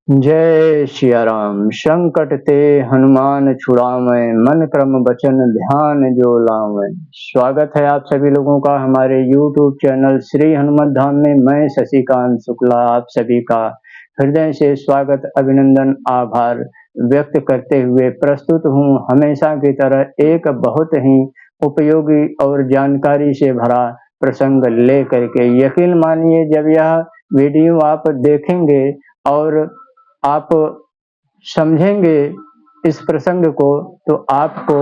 जय सिया राम। संकट ते हनुमान छुड़ावै, मन क्रम वचन ध्यान जो लावै। स्वागत है आप सभी लोगों का हमारे YouTube चैनल श्री हनुमत धाम में। मैं शशिकांत शुक्ला आप सभी का हृदय से स्वागत अभिनंदन आभार व्यक्त करते हुए प्रस्तुत हूँ हमेशा की तरह एक बहुत ही उपयोगी और जानकारी से भरा प्रसंग ले करके। यकीन मानिए जब यह वीडियो आप देखेंगे और आप समझेंगे इस प्रसंग को तो आपको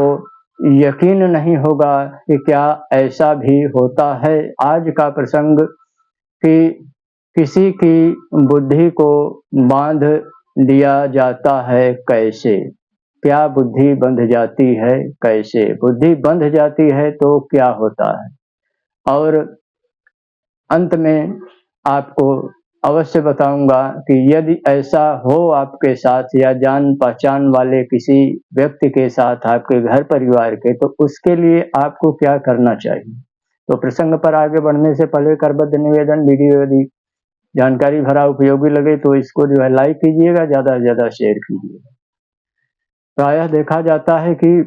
यकीन नहीं होगा कि क्या ऐसा भी होता है। आज का प्रसंग कि किसी की बुद्धि को बांध दिया जाता है कैसे। क्या बुद्धि बंध जाती है कैसे, बुद्धि बंध जाती है तो क्या होता है। और अंत में आपको अवश्य बताऊंगा कि यदि ऐसा हो आपके साथ या जान पहचान वाले किसी व्यक्ति के साथ आपके घर परिवार के, तो उसके लिए आपको क्या करना चाहिए। तो प्रसंग पर आगे बढ़ने से पहले करबद्ध निवेदन, वीडियो यदि जानकारी भरा उपयोगी लगे तो इसको जो है लाइक कीजिएगा, ज्यादा से ज्यादा शेयर कीजिएगा। प्रायः देखा जाता है कि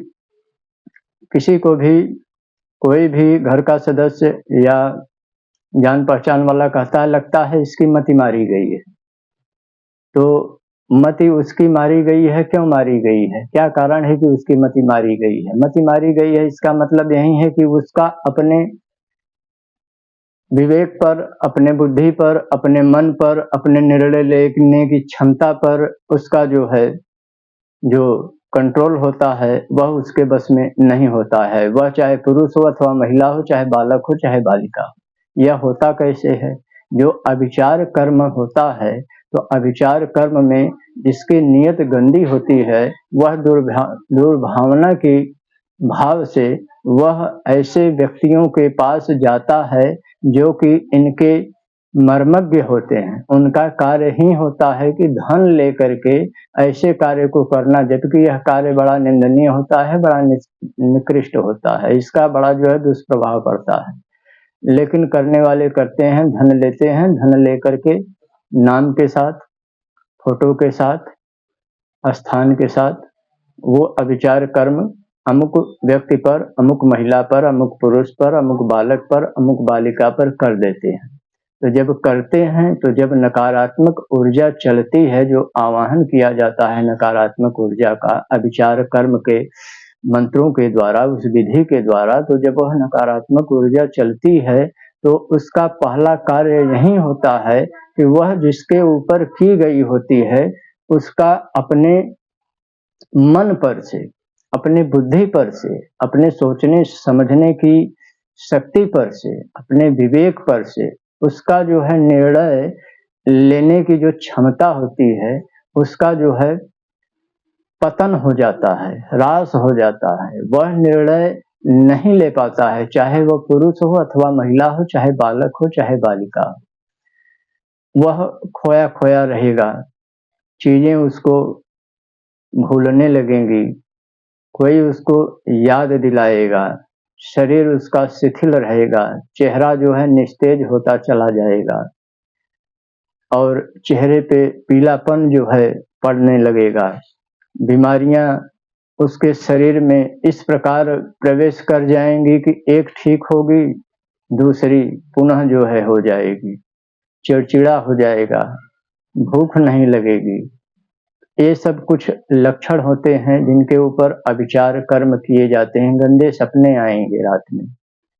किसी को भी कोई भी घर का सदस्य या जान पहचान वाला कहता है लगता है इसकी मति मारी गई है। तो मति उसकी मारी गई है, क्यों मारी गई है, क्या कारण है कि उसकी मति मारी गई है। मति मारी गई है इसका मतलब यही है कि उसका अपने विवेक पर, अपने बुद्धि पर, अपने मन पर, अपने निर्णय लेने की क्षमता पर उसका जो है जो कंट्रोल होता है वह उसके बस में नहीं होता है। वह चाहे पुरुष हो अथवा महिला हो, चाहे बालक हो चाहे बालिका हो। यह होता कैसे है, जो अभिचार कर्म होता है तो अभिचार कर्म में जिसकी नियत गंदी होती है वह दुर्भावना की भाव से वह ऐसे व्यक्तियों के पास जाता है जो कि इनके मर्मज्ञ होते हैं। उनका कार्य ही होता है कि धन लेकर के ऐसे कार्य को करना, जबकि यह कार्य बड़ा निंदनीय होता है, बड़ा निकृष्ट होता है, इसका बड़ा जो है दुष्प्रभाव पड़ता है। लेकिन करने वाले करते हैं, धन लेते हैं, धन लेकर के नाम के साथ, फोटो के साथ, स्थान के साथ वो अभिचार कर्म अमुक व्यक्ति पर, अमुक महिला पर, अमुक पुरुष पर, अमुक बालक पर, अमुक बालिका पर कर देते हैं। तो जब करते हैं तो जब नकारात्मक ऊर्जा चलती है, जो आवाहन किया जाता है नकारात्मक ऊर्जा का अभिचार कर्म के मंत्रों के द्वारा, उस विधि के द्वारा, तो जब वह नकारात्मक ऊर्जा चलती है तो उसका पहला कार्य यही होता है कि वह जिसके ऊपर की गई होती है उसका अपने मन पर से, अपने बुद्धि पर से, अपने सोचने समझने की शक्ति पर से, अपने विवेक पर से उसका जो है निर्णय लेने की जो क्षमता होती है उसका जो है पतन हो जाता है, ह्रास हो जाता है। वह निर्णय नहीं ले पाता है, चाहे वह पुरुष हो अथवा महिला हो, चाहे बालक हो चाहे बालिका हो। वह खोया खोया रहेगा, चीजें उसको भूलने लगेंगी, कोई उसको याद दिलाएगा, शरीर उसका शिथिल रहेगा, चेहरा जो है निस्तेज होता चला जाएगा और चेहरे पे पीलापन जो है पड़ने लगेगा। बीमारियां उसके शरीर में इस प्रकार प्रवेश कर जाएंगी कि एक ठीक होगी दूसरी पुनः जो है हो जाएगी। चिड़चिड़ा हो जाएगा, भूख नहीं लगेगी। ये सब कुछ लक्षण होते हैं जिनके ऊपर अभिचार कर्म किए जाते हैं। गंदे सपने आएंगे रात में,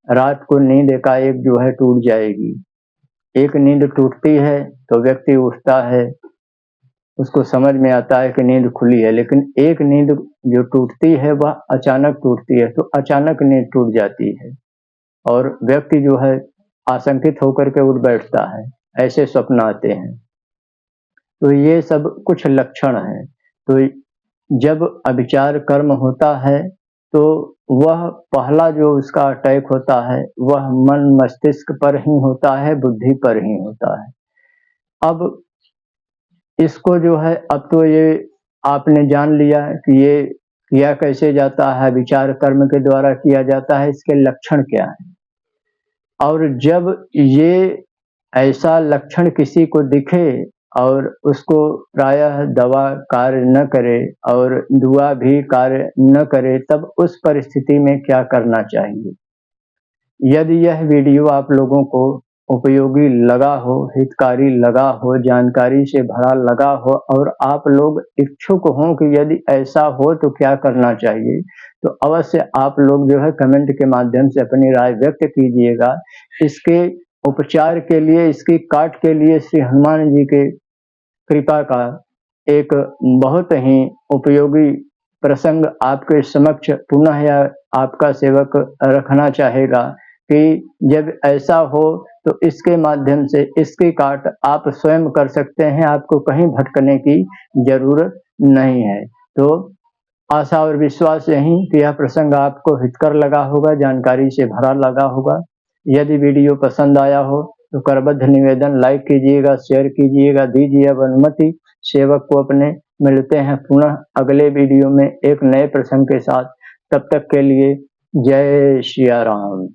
रात को नींद एकाएक जो है टूट जाएगी। एक नींद टूटती है तो व्यक्ति उठता है, उसको समझ में आता है कि नींद खुली है, लेकिन एक नींद जो टूटती है वह अचानक टूटती है, तो अचानक नींद टूट जाती है और व्यक्ति जो है आशंकित होकर के उठ बैठता है, ऐसे स्वप्न आते हैं। तो ये सब कुछ लक्षण हैं। तो जब अभिचार कर्म होता है तो वह पहला जो उसका अटैक होता है वह मन मस्तिष्क पर ही होता है, बुद्धि पर ही होता है। अब इसको जो है, अब तो ये आपने जान लिया कि ये किया कैसे जाता है, विचार कर्म के द्वारा किया जाता है, इसके लक्षण क्या है। और जब ये ऐसा लक्षण किसी को दिखे और उसको प्रायः दवा कार्य न करे और दुआ भी कार्य न करे, तब उस परिस्थिति में क्या करना चाहिए? यदि यह वीडियो आप लोगों को उपयोगी लगा हो, हितकारी लगा हो, जानकारी से भरा लगा हो और आप लोग इच्छुक हों कि यदि ऐसा हो तो क्या करना चाहिए, तो अवश्य आप लोग जो है कमेंट के माध्यम से अपनी राय व्यक्त कीजिएगा। इसके उपचार के लिए, इसकी काट के लिए श्री हनुमान जी के कृपा का एक बहुत ही उपयोगी प्रसंग आपके समक्ष पुनः यह आपका सेवक रखना चाहेगा कि जब ऐसा हो तो इसके माध्यम से इसकी काट आप स्वयं कर सकते हैं, आपको कहीं भटकने की जरूरत नहीं है। तो आशा और विश्वास यही कि यह प्रसंग आपको हितकर लगा होगा, जानकारी से भरा लगा होगा। यदि वीडियो पसंद आया हो तो करबद्ध निवेदन लाइक कीजिएगा, शेयर कीजिएगा, दीजिए अब अनुमति सेवक को अपने। मिलते हैं पुनः अगले वीडियो में एक नए प्रसंग के साथ। तब तक के लिए जय सिया राम।